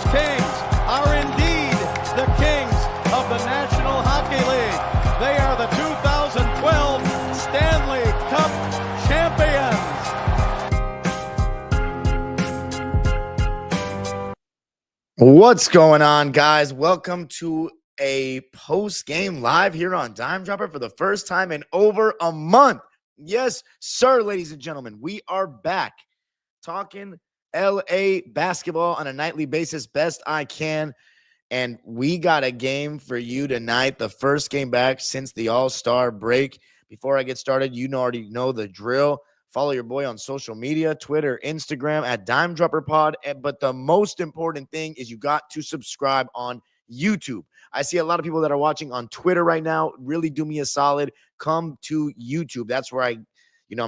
Angeles Kings are indeed the kings of the National Hockey League. They are the 2012 Stanley Cup champions. What's going on, guys? Welcome to a post-game live here on Dime Dropper for the first time in over a month. Yes, sir, ladies and gentlemen, we are back talking LA basketball on a nightly basis, best I can. And we got a game for you tonight, the first game back since the All-Star break. Before I get started, you already know the drill. Follow your boy on social media, Twitter, Instagram at Dime Dropper Pod. But the most important thing is you got to subscribe on YouTube. I see a lot of people that are watching on Twitter right now. Really do me a solid. Come to YouTube. That's where I'm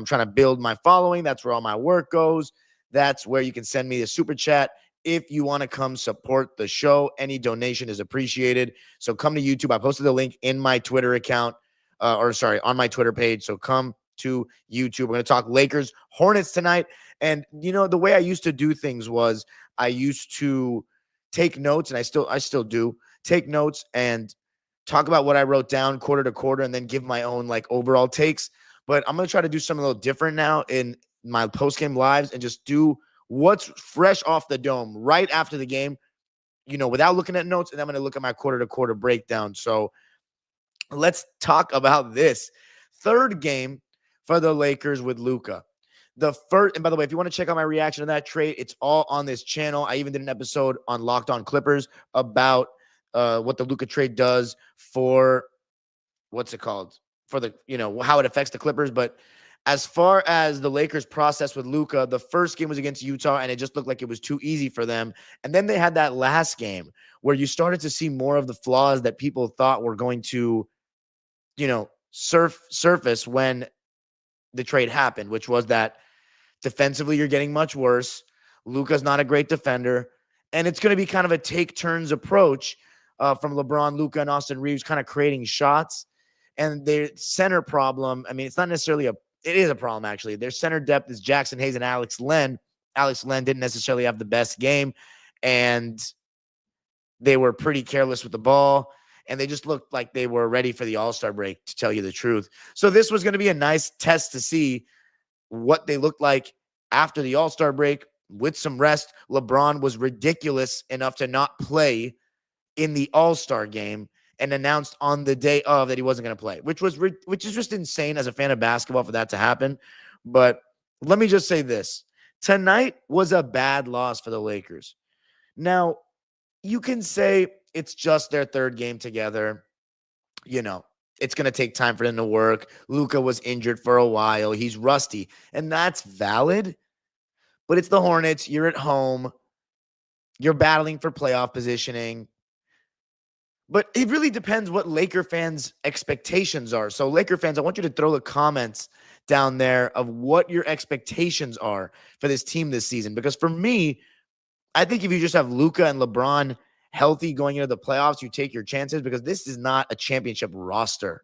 trying to build my following. That's where all my work goes. That's where you can send me a super chat if you want to come support the show. Any donation is appreciated. So come to YouTube. I posted the link in my Twitter account, on my Twitter page. So come to YouTube. We're going to talk Lakers Hornets tonight. And the way I used to do things was I used to take notes, and I still do take notes and talk about what I wrote down quarter to quarter and then give my own overall takes. But I'm going to try to do something a little different now in my post-game lives and just do what's fresh off the dome right after the game, without looking at notes. And I'm going to look at my quarter to quarter breakdown. So let's talk about this third game for the Lakers with Luka. The first, and by the way, if you want to check out my reaction to that trade, it's all on this channel. I even did an episode on Locked On Clippers about what the Luka trade does for for the, how it affects the Clippers. But as far as the Lakers process with Luka, the first game was against Utah, and it just looked like it was too easy for them. And then they had that last game where you started to see more of the flaws that people thought were going to, surface when the trade happened, which was that defensively you're getting much worse. Luka's not a great defender, and it's going to be kind of a take turns approach from LeBron, Luka, and Austin Reeves, kind of creating shots. And their center problem, it's not necessarily it is a problem, actually. Their center depth is Jackson Hayes and Alex Len. Alex Len didn't necessarily have the best game, and they were pretty careless with the ball, and they just looked like they were ready for the All-Star break, to tell you the truth. So this was going to be a nice test to see what they looked like after the All-Star break with some rest. LeBron was ridiculous enough to not play in the All-Star game and announced on the day of that he wasn't going to play, which is just insane as a fan of basketball for that to happen. But let me just say this. Tonight was a bad loss for the Lakers. Now, you can say it's just their third game together. It's going to take time for them to work. Luka was injured for a while. He's rusty, and that's valid. But it's the Hornets. You're at home. You're battling for playoff positioning. But it really depends what Laker fans' expectations are. So, Laker fans, I want you to throw the comments down there of what your expectations are for this team this season. Because for me, I think if you just have Luka and LeBron healthy going into the playoffs, you take your chances, because this is not a championship roster.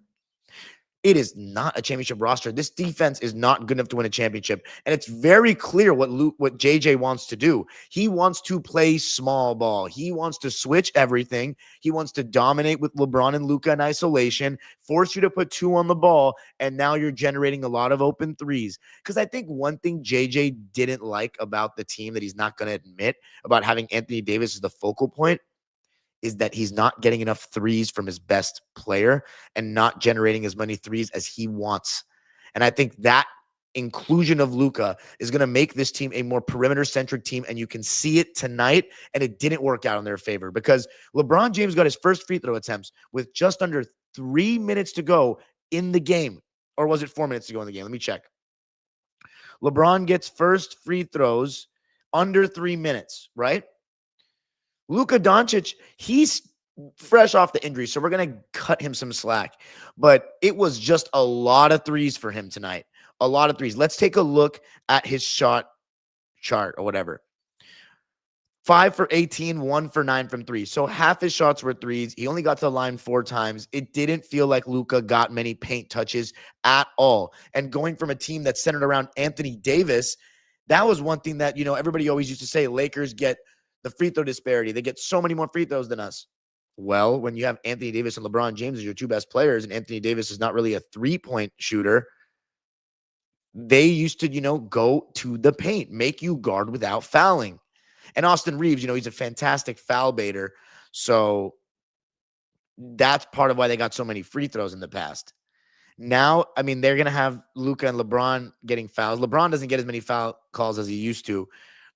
It is not a championship roster. This defense is not good enough to win a championship. And it's very clear what JJ wants to do. He wants to play small ball. He wants to switch everything. He wants to dominate with LeBron and Luka in isolation, force you to put two on the ball, and now you're generating a lot of open threes. Because I think one thing JJ didn't like about the team that he's not going to admit about having Anthony Davis as the focal point is that he's not getting enough threes from his best player and not generating as many threes as he wants. And I think that inclusion of Luka is going to make this team a more perimeter-centric team, and you can see it tonight, and it didn't work out in their favor because LeBron James got his first free throw attempts with just under 3 minutes to go in the game. Or was it 4 minutes to go in the game? Let me check. LeBron gets first free throws under 3 minutes, right? Luka Doncic, he's fresh off the injury, so we're going to cut him some slack. But it was just a lot of threes for him tonight. A lot of threes. Let's take a look at his shot chart or whatever. 5 for 18, 1 for 9 from 3. So half his shots were threes. He only got to the line 4 times. It didn't feel like Luka got many paint touches at all. And going from a team that's centered around Anthony Davis, that was one thing that, everybody always used to say, Lakers get The free throw disparity. They get so many more free throws than us. Well, when you have Anthony Davis and LeBron James as your two best players, and Anthony Davis is not really a three-point shooter, they used to, go to the paint, make you guard without fouling. And Austin Reeves, he's a fantastic foul baiter. So that's part of why they got so many free throws in the past. Now, I mean, they're going to have Luka and LeBron getting fouls. LeBron doesn't get as many foul calls as he used to,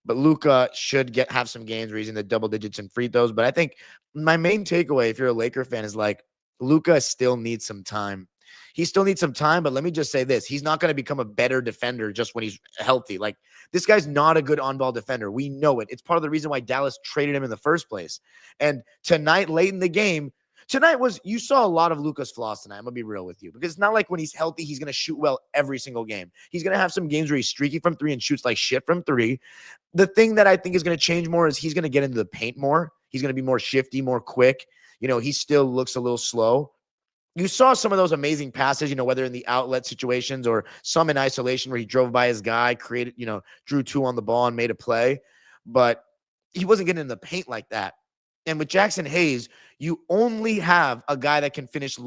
but Luka should have some games where he's in the double digits in free throws. But I think my main takeaway, if you're a Laker fan, is like Luka still needs some time. He still needs some time, but let me just say this. He's not going to become a better defender just when he's healthy. Like, this guy's not a good on-ball defender. We know it. It's part of the reason why Dallas traded him in the first place. And tonight, late in the game, you saw a lot of Luka's flaws tonight. I'm going to be real with you, because it's not like when he's healthy, he's going to shoot well every single game. He's going to have some games where he's streaky from three and shoots like shit from three. The thing that I think is going to change more is he's going to get into the paint more. He's going to be more shifty, more quick. He still looks a little slow. You saw some of those amazing passes, whether in the outlet situations or some in isolation where he drove by his guy, created, drew two on the ball and made a play. But he wasn't getting in the paint like that. And with Jackson Hayes, you only have a guy that can finish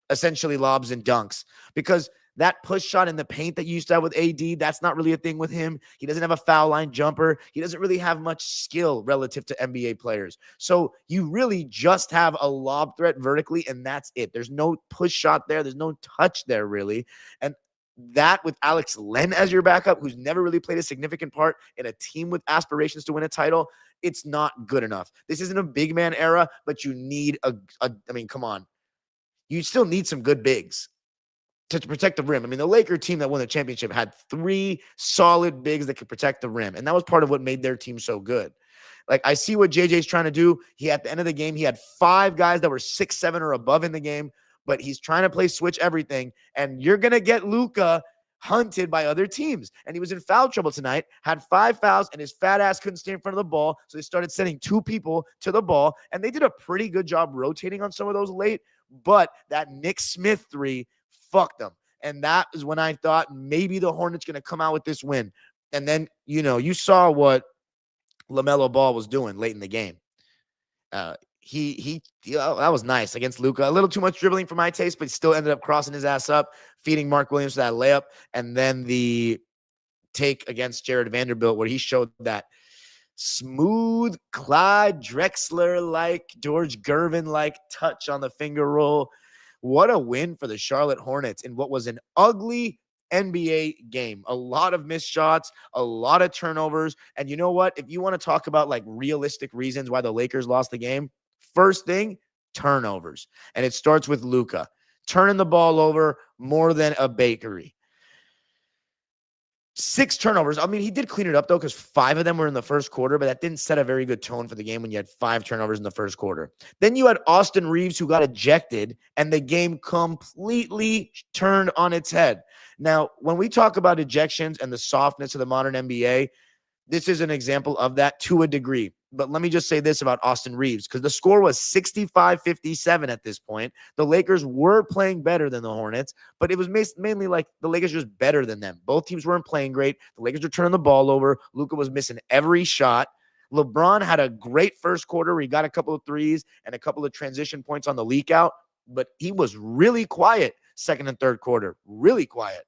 essentially lobs and dunks, because that push shot in the paint that you used to have with AD, that's not really a thing with him. He doesn't have a foul line jumper. He doesn't really have much skill relative to NBA players. So you really just have a lob threat vertically, and that's it. There's no push shot there. There's no touch there, really. And that with Alex Len as your backup, who's never really played a significant part in a team with aspirations to win a title, it's not good enough. This isn't a big man era, but you need come on. You still need some good bigs to protect the rim. I mean, the Laker team that won the championship had 3 solid bigs that could protect the rim. And that was part of what made their team so good. Like, I see what JJ's trying to do. At the end of the game, he had 5 guys that were 6'7" or above in the game, but he's trying to play switch everything. And you're going to get Luka hunted by other teams. And he was in foul trouble tonight, had 5 fouls, and his fat ass couldn't stay in front of the ball. So they started sending 2 people to the ball, and they did a pretty good job rotating on some of those late. But that Nick Smith 3 fucked them. And that is when I thought maybe the Hornets going to come out with this win. And then, you saw what LaMelo Ball was doing late in the game. That was nice against Luka. A little too much dribbling for my taste, but he still ended up crossing his ass up, feeding Mark Williams for that layup. And then the take against Jared Vanderbilt, where he showed that smooth Clyde Drexler-like, George Gervin-like touch on the finger roll. What a win for the Charlotte Hornets in what was an ugly NBA game. A lot of missed shots, a lot of turnovers. And you know what? If you want to talk about like realistic reasons why the Lakers lost the game, first thing, turnovers. And it starts with Luka turning the ball over more than a bakery. 6 turnovers. I mean, he did clean it up, though, because 5 of them were in the first quarter, but that didn't set a very good tone for the game when you had 5 turnovers in the first quarter. Then you had Austin Reeves, who got ejected, and the game completely turned on its head. Now, when we talk about ejections and the softness of the modern NBA, this is an example of that to a degree. But let me just say this about Austin Reeves, because the score was 65-57 at this point. The Lakers were playing better than the Hornets, but it was mainly like the Lakers were just better than them. Both teams weren't playing great. The Lakers were turning the ball over. Luka was missing every shot. LeBron had a great first quarter where he got a couple of threes and a couple of transition points on the leak out, but he was really quiet second and third quarter, really quiet.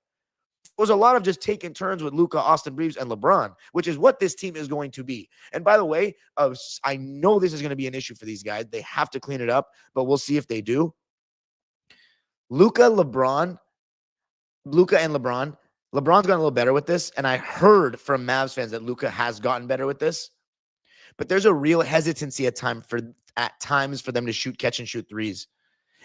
It was a lot of just taking turns with Luka, Austin Reeves, and LeBron, which is what this team is going to be. And by the way, I know this is going to be an issue for these guys. They have to clean it up, but we'll see if they do. Luka and LeBron. LeBron's gotten a little better with this, and I heard from Mavs fans that Luka has gotten better with this. But there's a real hesitancy at times for them to shoot catch and shoot threes.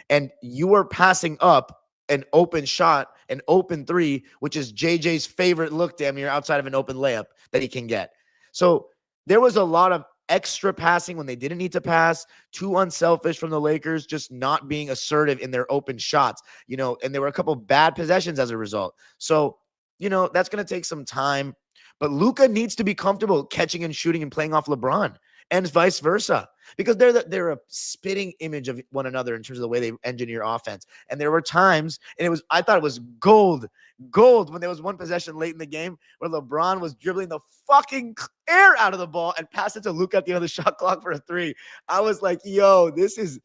And you are passing up an open shot, an open 3, which is JJ's favorite look damn near outside of an open layup that he can get. So there was a lot of extra passing when they didn't need to pass, too unselfish from the Lakers, just not being assertive in their open shots, and there were a couple bad possessions as a result. So, that's going to take some time, but Luka needs to be comfortable catching and shooting and playing off LeBron and vice versa. because they're a spitting image of one another in terms of the way they engineer offense. And there were times, and I thought it was gold when there was one possession late in the game where LeBron was dribbling the fucking air out of the ball and passed it to Luka at the end of the shot clock for a 3. I was like, yo, this is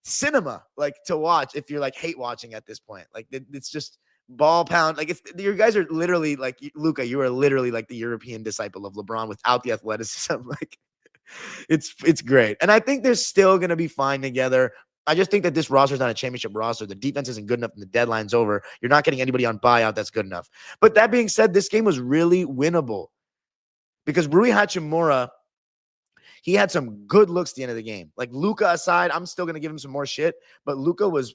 cinema, like, to watch if you're like hate watching at this point. Like, it's just ball pound. Like, you guys are literally like, Luka, you are literally like the European disciple of LeBron without the athleticism. Like, it's great. And I think they're still going to be fine together. I just think that this roster is not a championship roster. The defense isn't good enough and the deadline's over. You're not getting anybody on buyout that's good enough. But that being said, this game was really winnable because Rui Hachimura, he had some good looks at the end of the game. Like, Luka aside, I'm still going to give him some more shit, but Luka was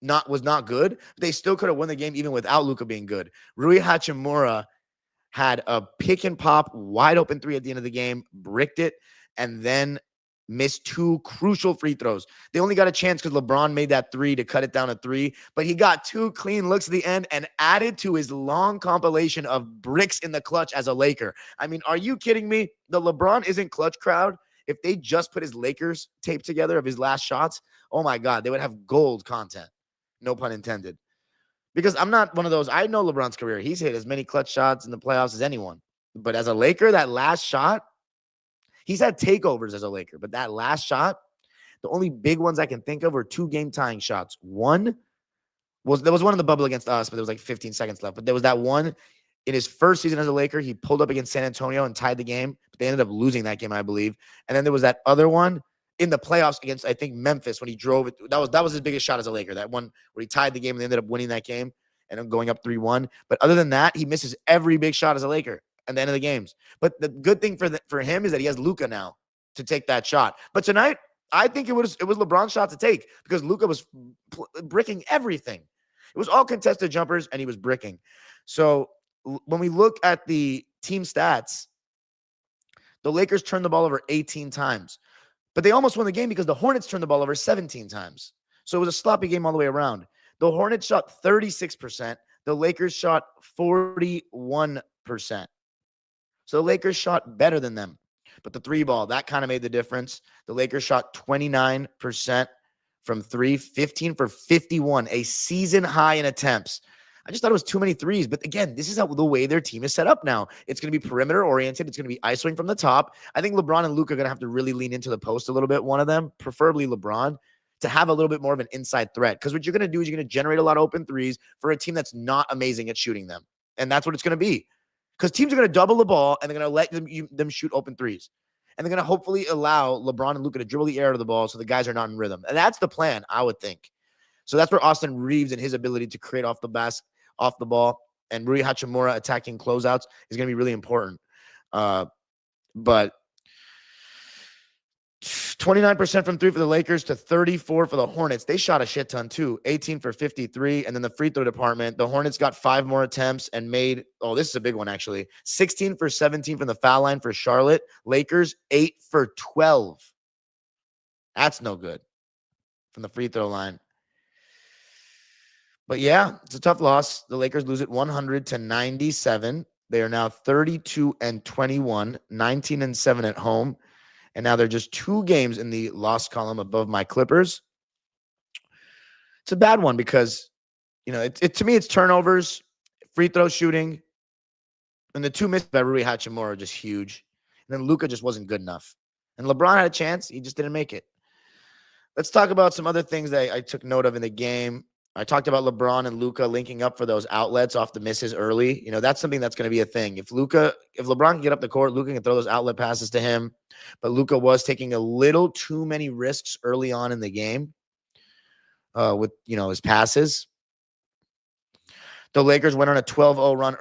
not good. They still could have won the game even without Luka being good. Rui Hachimura had a pick and pop wide open 3 at the end of the game, bricked it, and then missed 2 crucial free throws. They only got a chance because LeBron made that 3 to cut it down to 3, but he got 2 clean looks at the end and added to his long compilation of bricks in the clutch as a Laker. I mean, are you kidding me? The LeBron isn't clutch crowd, if they just put his Lakers tape together of his last shots, oh my God, they would have gold content. No pun intended. Because I'm not one of those. I know LeBron's career. He's hit as many clutch shots in the playoffs as anyone. But as a Laker, that last shot, he's had takeovers as a Laker. But that last shot, the only big ones I can think of were 2 game-tying shots. There was one in the bubble against us, but there was like 15 seconds left. But there was that one in his first season as a Laker. He pulled up against San Antonio and tied the game. But they ended up losing that game, I believe. And then there was that other one in the playoffs against, I think, Memphis when he drove it. That was his biggest shot as a Laker. That one where he tied the game and they ended up winning that game and then going up 3-1. But other than that, he misses every big shot as a Laker at the end of the games. But the good thing for him is that he has Luka now to take that shot. But tonight, I think it was LeBron's shot to take because Luka was bricking everything. It was all contested jumpers and he was bricking. So when we look at the team stats, the Lakers turned the ball over 18 times. But they almost won the game because the Hornets turned the ball over 17 times. So it was a sloppy game all the way around. The Hornets shot 36%. The Lakers shot 41%. So the Lakers shot better than them. But the 3 ball, that kind of made the difference. The Lakers shot 29% from 3, 15 for 51, a season high in attempts. I just thought it was too many threes. But again, this is the way their team is set up now. It's going to be perimeter oriented. It's going to be isoing from the top. I think LeBron and Luka are going to have to really lean into the post a little bit. One of them, preferably LeBron, to have a little bit more of an inside threat. Because what you're going to do is you're going to generate a lot of open threes for a team that's not amazing at shooting them. And that's what it's going to be. Because teams are going to double the ball and they're going to let them shoot open threes. And they're going to hopefully allow LeBron and Luka to dribble the air out of the ball so the guys are not in rhythm. And that's the plan, I would think. So that's where Austin Reeves and his ability to create off the ball and Rui Hachimura attacking closeouts is going to be really important. But 29% from 3 for the Lakers to 34 for the Hornets. They shot a shit ton too. 18 for 53. And then the free throw department, the Hornets got 5 more attempts and made, this is a big one actually. 16 for 17 from the foul line for Charlotte. Lakers 8 for 12. That's no good from the free throw line. But yeah, it's a tough loss. The Lakers lose it 100-97. They are now 32-21, 19-7 at home. And now they're just 2 games in the loss column above my Clippers. It's a bad one because, to me, it's turnovers, free throw shooting, and the 2 misses by Rui Hachimura are just huge. And then Luka just wasn't good enough. And LeBron had a chance. He just didn't make it. Let's talk about some other things that I took note of in the game. I talked about LeBron and Luka linking up for those outlets off the misses early. That's something that's going to be a thing. If LeBron can get up the court, Luka can throw those outlet passes to him. But Luka was taking a little too many risks early on in the game with, his passes. The Lakers went on a 12-0 run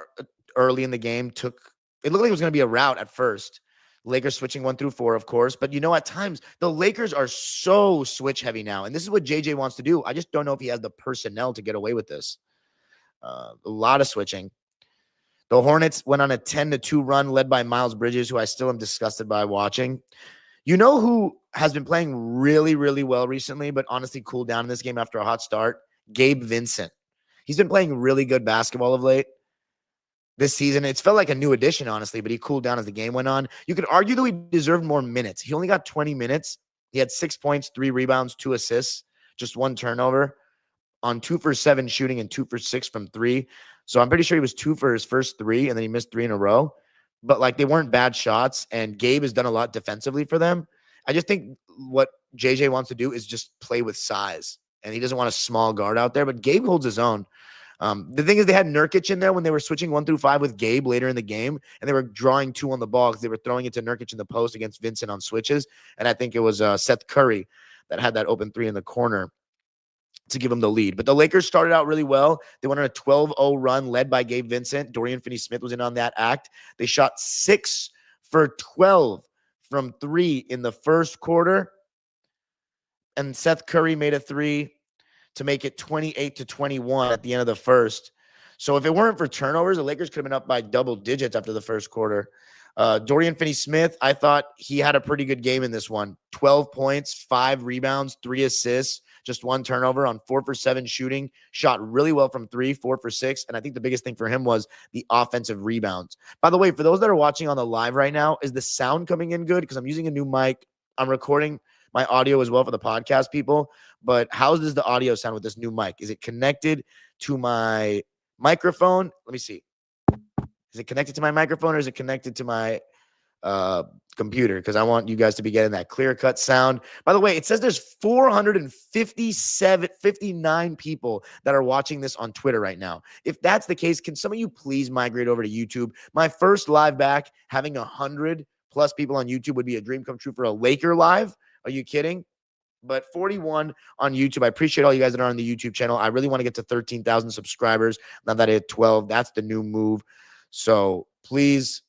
early in the game. It looked like it was going to be a rout at first. Lakers switching 1 through 4, of course. But at times, the Lakers are so switch heavy now. And this is what JJ wants to do. I just don't know if he has the personnel to get away with this. A lot of switching. The Hornets went on a 10-2 run led by Miles Bridges, who I still am disgusted by watching. You know who has been playing really, really well recently, but honestly cooled down in this game after a hot start? Gabe Vincent. He's been playing really good basketball of late. this season. It's felt like a new addition, honestly, but he cooled down as the game went on. You could argue, though, he deserved more minutes. He only got 20 minutes. He had 6 points, 3 rebounds, 2 assists, just 1 turnover on 2 for 7 shooting and 2 for 6 from 3. So I'm pretty sure he was 2 for his first 3, and then he missed 3 in a row. But like, they weren't bad shots, and Gabe has done a lot defensively for them. I just think what JJ wants to do is just play with size, and he doesn't want a small guard out there. But Gabe holds his own. The thing is, they had Nurkic in there when they were switching 1 through 5 with Gabe later in the game, and they were drawing 2 on the ball because they were throwing it to Nurkic in the post against Vincent on switches. And I think it was Seth Curry that had that open 3 in the corner to give them the lead. But the Lakers started out really well. They went on a 12-0 run led by Gabe Vincent. Dorian Finney-Smith was in on that act. They shot 6 for 12 from 3 in the first quarter. And Seth Curry made a 3 to make it 28-21 at the end of the first. So if it weren't for turnovers, the Lakers could have been up by double digits after the first quarter. Dorian Finney-Smith, I thought he had a pretty good game in this one. 12 points, 5 rebounds, 3 assists, just 1 turnover on 4 for 7 shooting. Shot really well from 3, 4 for 6. And I think the biggest thing for him was the offensive rebounds. By the way, for those that are watching on the live right now, is the sound coming in good? Because I'm using a new mic. I'm recording my audio as well for the podcast people. But how does the audio sound with this new mic? Is it connected to my microphone? Let me see. Is it connected to my microphone, or is it connected to my computer? Because I want you guys to be getting that clear-cut sound. By the way, it says there's 59 people that are watching this on Twitter right now. If that's the case, can some of you please migrate over to YouTube? My first live back, having 100+ people on YouTube would be a dream come true for a Laker live. Are you kidding? But 41 on YouTube. I appreciate all you guys that are on the YouTube channel. I really want to get to 13,000 subscribers. Now that I hit 12, that's the new move. So please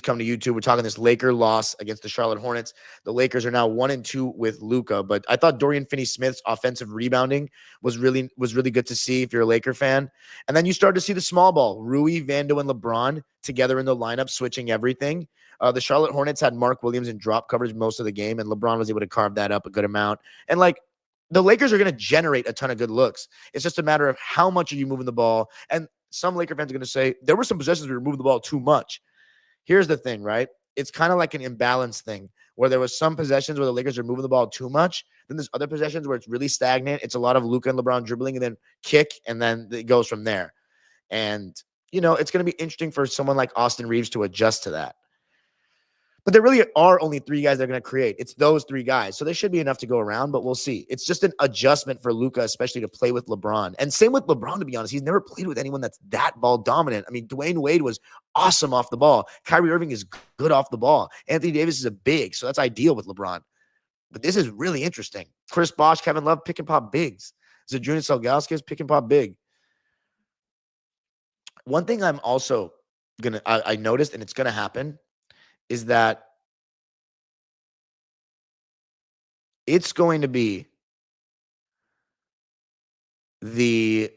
come to YouTube. We're talking this Laker loss against the Charlotte Hornets. The Lakers are now 1-2 with Luka, but I thought Dorian Finney-Smith's offensive rebounding was really good to see if you're a Laker fan. And then you start to see the small ball, Rui, Vando, and LeBron together in the lineup, switching everything. The Charlotte Hornets had Mark Williams in drop coverage most of the game, and LeBron was able to carve that up a good amount. And like, the Lakers are going to generate a ton of good looks. It's just a matter of how much are you moving the ball. And some Laker fans are going to say, there were some possessions where we were moving the ball too much. Here's the thing, right? It's kind of like an imbalance thing where there was some possessions where the Lakers are moving the ball too much. Then there's other possessions where it's really stagnant. It's a lot of Luka and LeBron dribbling and then kick, and then it goes from there. And, you know, it's going to be interesting for someone like Austin Reeves to adjust to that. But there really are only 3 guys that are going to create. It's those 3 guys. So there should be enough to go around, but we'll see. It's just an adjustment for Luka, especially to play with LeBron. And same with LeBron, to be honest. He's never played with anyone that's that ball dominant. I mean, Dwayne Wade was awesome off the ball. Kyrie Irving is good off the ball. Anthony Davis is a big, so that's ideal with LeBron. But this is really interesting. Chris Bosh, Kevin Love, pick and pop bigs. Zadrunas Ilgauskas, pick and pop big. One thing I'm also I noticed, and it's going to happen, is that it's going to be the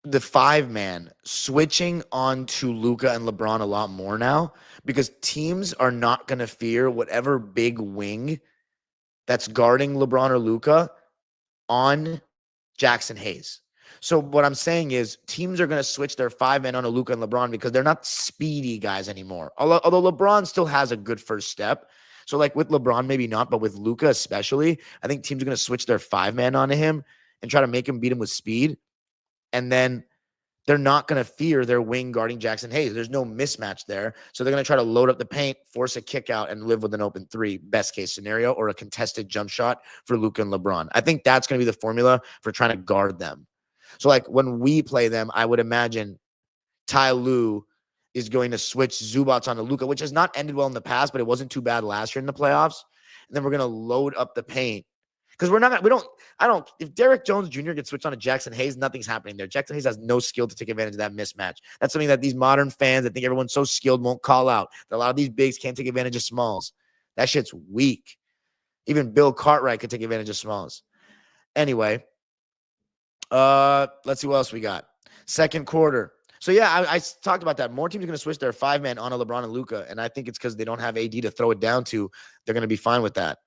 5-man switching on to Luka and LeBron a lot more now, because teams are not going to fear whatever big wing that's guarding LeBron or Luka on Jackson Hayes. So what I'm saying is teams are going to switch their 5-man on a Luka and LeBron because they're not speedy guys anymore. Although LeBron still has a good first step. So like with LeBron, maybe not, but with Luka especially, I think teams are going to switch their 5-man onto him and try to make him beat him with speed. And then they're not going to fear their wing guarding Jackson Hayes. There's no mismatch there. So they're going to try to load up the paint, force a kick out, and live with an open 3, best case scenario, or a contested jump shot for Luka and LeBron. I think that's going to be the formula for trying to guard them. So like when we play them, I would imagine Ty Lue is going to switch Zubats onto Luka, which has not ended well in the past, but it wasn't too bad last year in the playoffs. And then we're going to load up the paint. Because if Derek Jones Jr. gets switched on to Jackson Hayes, nothing's happening there. Jackson Hayes has no skill to take advantage of that mismatch. That's something that these modern fans that think everyone's so skilled won't call out. That a lot of these bigs can't take advantage of smalls. That shit's weak. Even Bill Cartwright could take advantage of smalls. Anyway, let's see what else we got. Second quarter. So yeah, I talked about that. More teams are going to switch their 5-man on a LeBron and Luka, and I think it's because they don't have AD to throw it down to. They're going to be fine with that.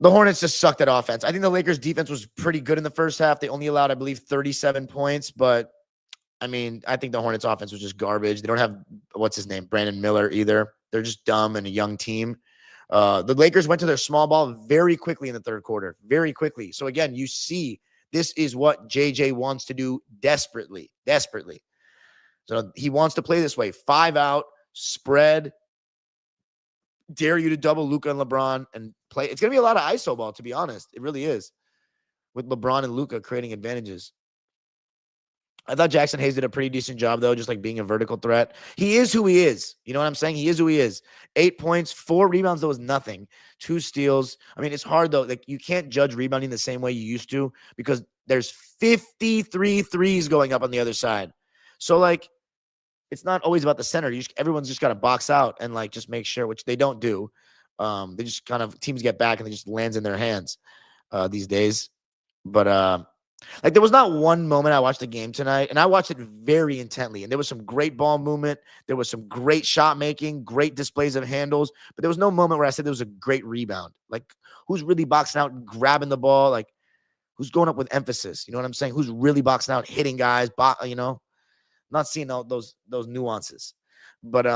The Hornets just sucked at offense. I think the Lakers defense was pretty good in the first half. They only allowed, I believe, 37 points, but I mean, I think the Hornets offense was just garbage. They don't have, what's his name, Brandon Miller either. They're just dumb and a young team. The Lakers went to their small ball very quickly in the third quarter, very quickly. So again, you see, this is what JJ wants to do desperately. So he wants to play this way: 5 out, spread, dare you to double Luka and LeBron and play. It's going to be a lot of ISO ball, to be honest. It really is, with LeBron and Luka creating advantages. I thought Jackson Hayes did a pretty decent job, though, just like being a vertical threat. He is who he is. You know what I'm saying? He is who he is. 8 points, 4 rebounds, though, is nothing. 2 steals. I mean, it's hard, though. Like, you can't judge rebounding the same way you used to because there's 53 threes going up on the other side. So, like, it's not always about the center. Everyone's just got to box out and, like, just make sure, which they don't do. They just kind of, teams get back and it just lands in their hands these days. But, like, there was not one moment I watched the game tonight, and I watched it very intently, and there was some great ball movement. There was some great shot making, great displays of handles, but there was no moment where I said there was a great rebound. Like, who's really boxing out and grabbing the ball? Like, who's going up with emphasis? You know what I'm saying? Who's really boxing out, hitting guys, you know? Not seeing all those nuances. But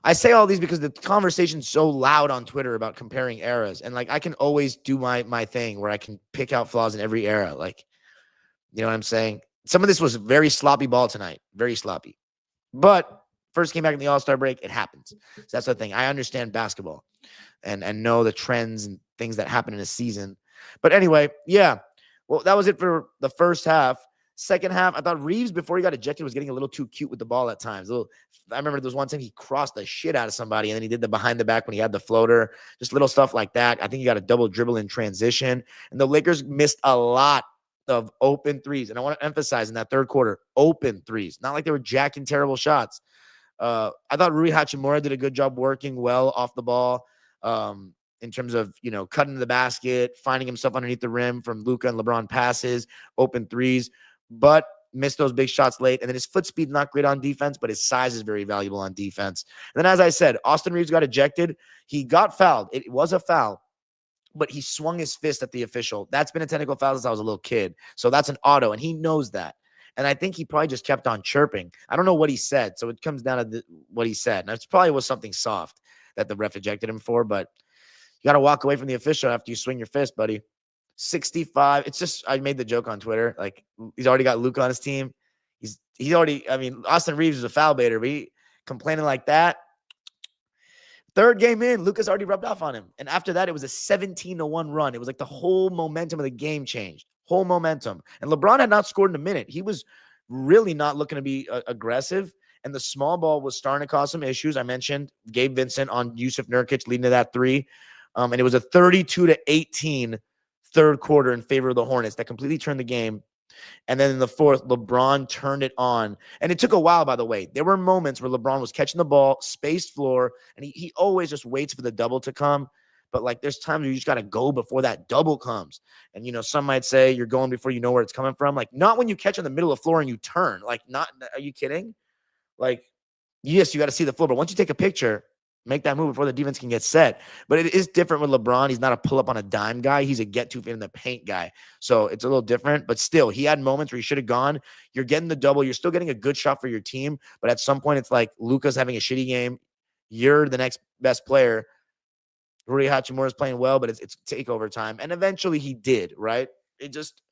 I say all these because the conversation's so loud on Twitter about comparing eras. And, like, I can always do my thing where I can pick out flaws in every era. Like, you know what I'm saying? Some of this was very sloppy ball tonight. Very sloppy. But first came back in the All-Star break, it happens. So that's the thing. I understand basketball and know the trends and things that happen in a season. But anyway, yeah. Well, that was it for the first half. Second half, I thought Reeves, before he got ejected, was getting a little too cute with the ball at times. I remember there was one time he crossed the shit out of somebody, and then he did the behind the back when he had the floater. Just little stuff like that. I think he got a double dribble in transition. And the Lakers missed a lot of open threes. And I want to emphasize in that third quarter, open threes. Not like they were jacking terrible shots. I thought Rui Hachimura did a good job working well off the ball. In terms of, you know, cutting the basket, finding himself underneath the rim from Luka and LeBron passes, open threes, but missed those big shots late. And then his foot speed, not great on defense, but his size is very valuable on defense. And then, as I said, Austin Reeves got ejected. He got fouled. It was a foul, but he swung his fist at the official. That's been a technical foul since I was a little kid. So that's an auto, and he knows that. And I think he probably just kept on chirping. I don't know what he said, so it comes down to what he said. And it probably was something soft that the ref ejected him for, but you got to walk away from the official after you swing your fist, buddy. 65. It's just, I made the joke on Twitter. Like, he's already got Luka on his team. He's already, I mean, Austin Reeves is a foul baiter, but he complaining like that. Third game in, Luka's already rubbed off on him. And after that, it was a 17-1 run. It was like the whole momentum of the game changed. Whole momentum. And LeBron had not scored in a minute. He was really not looking to be aggressive. And the small ball was starting to cause some issues. I mentioned Gabe Vincent on Yusuf Nurkic leading to that 3. And it was a 32-18 third quarter in favor of the Hornets that completely turned the game. And then in the fourth, LeBron turned it on. And it took a while, by the way. There were moments where LeBron was catching the ball, spaced floor, and he always just waits for the double to come. But, like, there's times where you just got to go before that double comes. And, you know, some might say you're going before you know where it's coming from. Like, not when you catch in the middle of the floor and you turn. Like, not, are you kidding? Like, yes, you got to see the floor. But once you take a picture, make that move before the defense can get set. But it is different with LeBron. He's not a pull-up on a dime guy. He's a get-to in the paint guy. So it's a little different. But still, he had moments where he should have gone. You're getting the double. You're still getting a good shot for your team. But at some point, it's like Luka's having a shitty game. You're the next best player. Rui Hachimura is playing well, but it's takeover time. And eventually he did, right? It just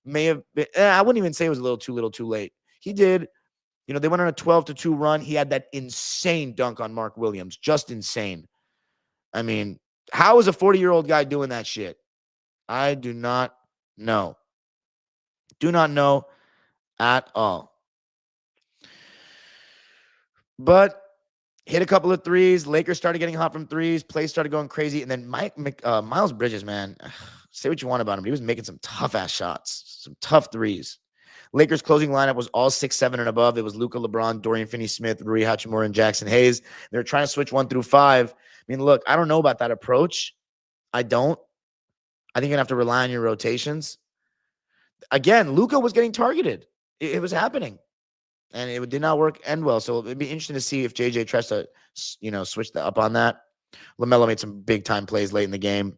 may have been – I wouldn't even say it was a little too late. He did – you know, they went on a 12-2 run. He had that insane dunk on Mark Williams. Just insane. I mean, how is a 40-year-old guy doing that shit? I do not know. Do not know at all. But hit a couple of threes. Lakers started getting hot from threes. Plays started going crazy. And then Miles Bridges, man, say what you want about him. He was making some tough-ass shots, some tough threes. Lakers' closing lineup was all 6'7" and above. It was Luka, LeBron, Dorian Finney-Smith, Rui Hachimura, and Jackson Hayes. They're trying to switch 1 through 5. I mean, look, I don't know about that approach. I don't. I think you're going to have to rely on your rotations. Again, Luka was getting targeted. It was happening. And it did not end well. So it'd be interesting to see if JJ tries to, you know, switch up on that. LaMelo made some big-time plays late in the game.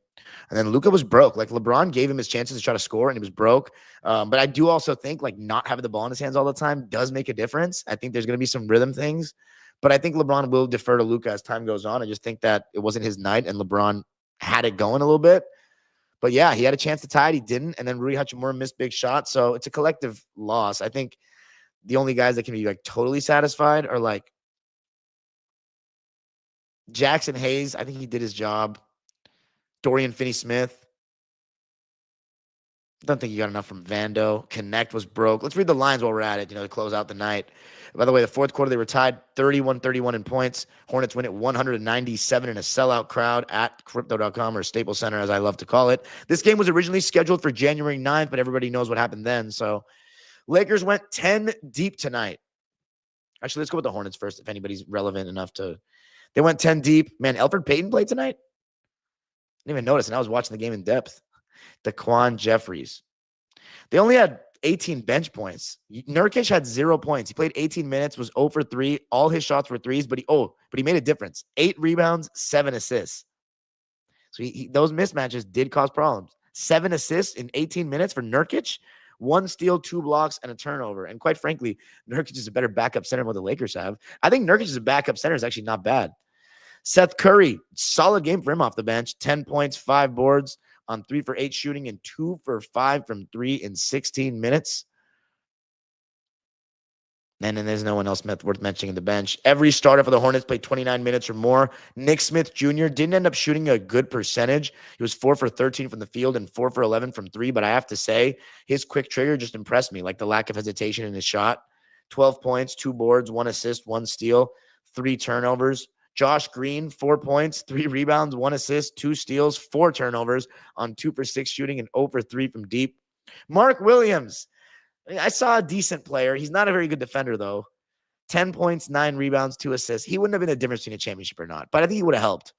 And then Luka was broke. Like LeBron gave him his chances to try to score, and he was broke. But I do also think like not having the ball in his hands all the time does make a difference. I think there's going to be some rhythm things, but I think LeBron will defer to Luka as time goes on. I just think that it wasn't his night, and LeBron had it going a little bit. But yeah, he had a chance to tie it. He didn't. And then Rui Hachimura missed big shots. So it's a collective loss. I think the only guys that can be like totally satisfied are like Jackson Hayes. I think he did his job. Dorian Finney-Smith. Don't think you got enough from Vando. Connect was broke. Let's read the lines while we're at it, to close out the night. By the way, the fourth quarter, they were tied 31-31 in points. Hornets win at 197 in a sellout crowd at Crypto.com, or Staples Center, as I love to call it. This game was originally scheduled for January 9th, but everybody knows what happened then. So Lakers went 10 deep tonight. Actually, let's go with the Hornets first, if anybody's relevant enough to. They went 10 deep. Man, Elfrid Payton played tonight? I didn't even notice, and I was watching the game in depth. Daquan Jeffries. They only had 18 bench points. Nurkic had 0 points. He played 18 minutes, was 0 for 3. All his shots were threes, but he made a difference. 8 rebounds, 7 assists. So those mismatches did cause problems. 7 assists in 18 minutes for Nurkic, 1 steal, 2 blocks, and a turnover. And quite frankly, Nurkic is a better backup center than what the Lakers have. I think Nurkic as a backup center is actually not bad. Seth Curry, solid game for him off the bench. 10 points, 5 boards on 3 for 8 shooting and 2 for 5 from 3 in 16 minutes. And then there's no one else worth mentioning in the bench. Every starter for the Hornets played 29 minutes or more. Nick Smith Jr. didn't end up shooting a good percentage. He was 4 for 13 from the field and 4 for 11 from 3. But I have to say, his quick trigger just impressed me, like the lack of hesitation in his shot. 12 points, 2 boards, 1 assist, 1 steal, 3 turnovers. Josh Green, 4 points, 3 rebounds, 1 assist, 2 steals, 4 turnovers on 2 for 6 shooting and 0 for 3 from deep. Mark Williams. I saw a decent player. He's not a very good defender, though. 10 points, 9 rebounds, 2 assists. He wouldn't have been the difference between a championship or not, but I think he would have helped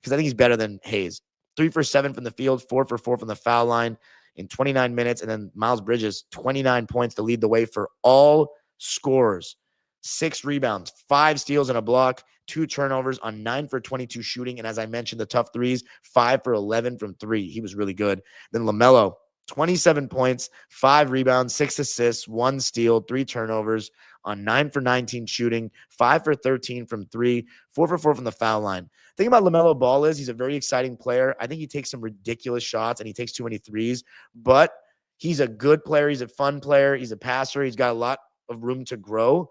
because I think he's better than Hayes. 3 for 7 from the field, 4 for 4 from the foul line in 29 minutes. And then Miles Bridges, 29 points to lead the way for all scorers. 6 rebounds, 5 steals and a block, 2 turnovers on 9 for 22 shooting. And as I mentioned, the tough threes, 5 for 11 from 3. He was really good. Then LaMelo, 27 points, 5 rebounds, 6 assists, 1 steal, 3 turnovers on 9 for 19 shooting, 5 for 13 from 3, 4 for 4 from the foul line. The thing about LaMelo Ball is he's a very exciting player. I think he takes some ridiculous shots and he takes too many threes, but he's a good player. He's a fun player. He's a passer. He's got a lot of room to grow.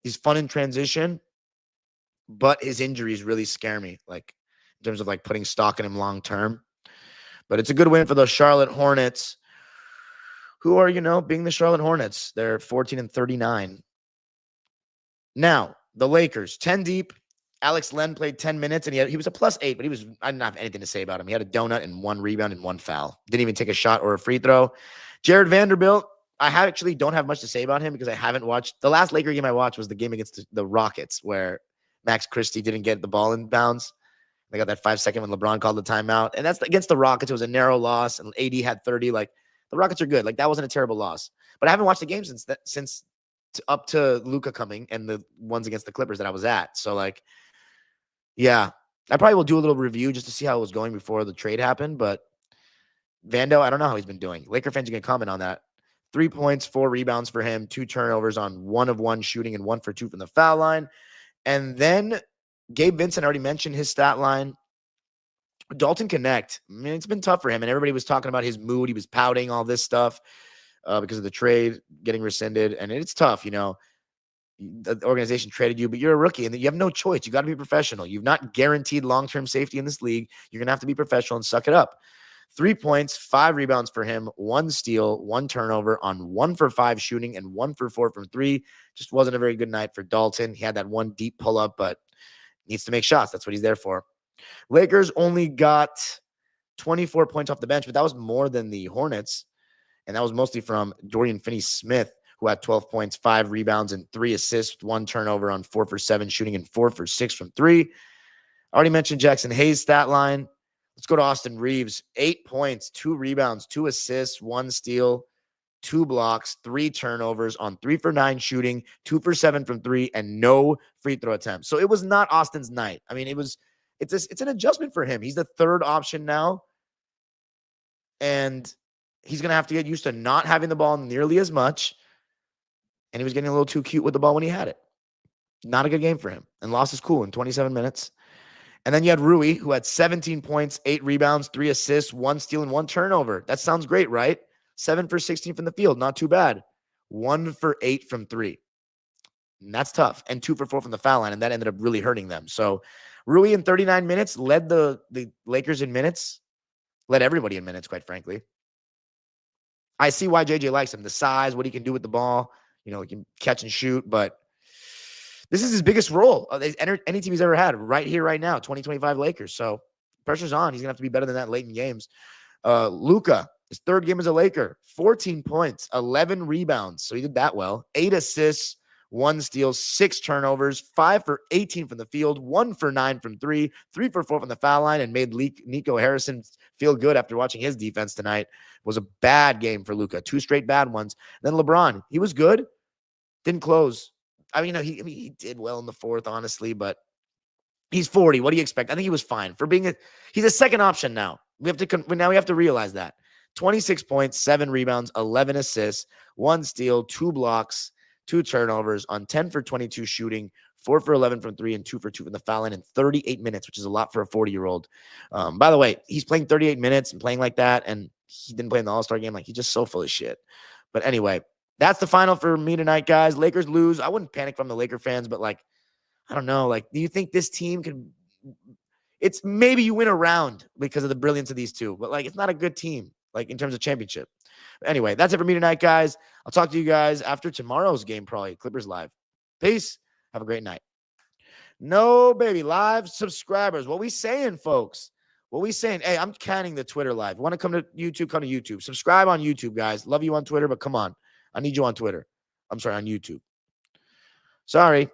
He's fun in transition, but his injuries really scare me, like in terms of like putting stock in him long term. But it's a good win for the Charlotte Hornets, who are, being the Charlotte Hornets. They're 14-39. Now, the Lakers, 10 deep. Alex Len played 10 minutes, and he was a +8, but I didn't have anything to say about him. He had a donut and 1 rebound and 1 foul. Didn't even take a shot or a free throw. Jared Vanderbilt, I actually don't have much to say about him because I haven't watched. The last Laker game I watched was the game against the Rockets, where Max Christie didn't get the ball in bounds. They got that 5-second when LeBron called the timeout. And that's against the Rockets. It was a narrow loss, and AD had 30. Like, the Rockets are good. Like, that wasn't a terrible loss. But I haven't watched the game since up to Luka coming and the ones against the Clippers that I was at. So, like, yeah. I probably will do a little review just to see how it was going before the trade happened. But Vando, I don't know how he's been doing. Laker fans, you can comment on that. 3 points, 4 rebounds for him, 2 turnovers on 1 of 1 shooting and 1 for 2 from the foul line. And then Gabe Vincent already mentioned his stat line. Dalton Connect. I mean, it's been tough for him, and everybody was talking about his mood. He was pouting, all this stuff because of the trade getting rescinded, and it's tough, The organization traded you, but you're a rookie, and you have no choice. You got to be professional. You've not guaranteed long-term safety in this league. You're going to have to be professional and suck it up. 3 points, 5 rebounds for him, 1 steal, 1 turnover on 1 for 5 shooting and 1 for 4 from 3. Just wasn't a very good night for Dalton. He had that 1 deep pull-up, but needs to make shots. That's what he's there for. Lakers only got 24 points off the bench, but that was more than the Hornets, and that was mostly from Dorian Finney-Smith, who had 12 points, 5 rebounds, and 3 assists, 1 turnover on 4 for 7 shooting and 4 for 6 from 3. I already mentioned Jackson Hayes' stat line. Let's go to Austin Reeves. 8 points, 2 rebounds, 2 assists, 1 steal, 2 blocks, 3 turnovers on 3 for 9 shooting, 2 for 7 from 3, and no free throw attempts. So it was not Austin's night. I mean, it's an adjustment for him. He's the third option now. And he's going to have to get used to not having the ball nearly as much. And he was getting a little too cute with the ball when he had it. Not a good game for him, and lost his cool in 27 minutes. And then you had Rui, who had 17 points, 8 rebounds, 3 assists, 1 steal, and 1 turnover. That sounds great, right? 7 for 16 from the field. Not too bad. 1 for 8 from 3. And that's tough. And 2 for 4 from the foul line, and that ended up really hurting them. So Rui in 39 minutes led the Lakers in minutes, led everybody in minutes, quite frankly. I see why JJ likes him. The size, what he can do with the ball. He can catch and shoot, but this is his biggest role any team he's ever had right here, right now, 2025 Lakers. So pressure's on. He's going to have to be better than that late in games. Luka, his third game as a Laker, 14 points, 11 rebounds. So he did that well. 8 assists, 1 steal, 6 turnovers, 5 for 18 from the field, 1 for 9 from 3, 3 for 4 from the foul line, and made Nico Harrison feel good after watching his defense tonight. It was a bad game for Luka. 2 straight bad ones. Then LeBron, he was good. Didn't close. I mean, he did well in the fourth, honestly, but he's 40. What do you expect? I think he was fine for being he's a second option now. We have to realize that. 26 points, 7 rebounds, 11 assists, 1 steal, 2 blocks, 2 turnovers on 10 for 22 shooting, 4 for 11 from 3, and 2 for 2 from the foul line in 38 minutes, which is a lot for a 40-year-old. By the way, he's playing 38 minutes and playing like that, and he didn't play in the All-Star game. Like, he's just so full of shit. But anyway, that's the final for me tonight, guys. Lakers lose. I wouldn't panic from the Laker fans, but I don't know. Do you think this team can? It's maybe you win a round because of the brilliance of these two, but it's not a good team, in terms of championship. But anyway, that's it for me tonight, guys. I'll talk to you guys after tomorrow's game, probably Clippers live. Peace. Have a great night. No, baby, live subscribers. What we saying, folks? What we saying? Hey, I'm canning the Twitter live. Want to come to YouTube? Come to YouTube. Subscribe on YouTube, guys. Love you on Twitter, but come on. I need you on Twitter. I'm sorry, on YouTube. Sorry.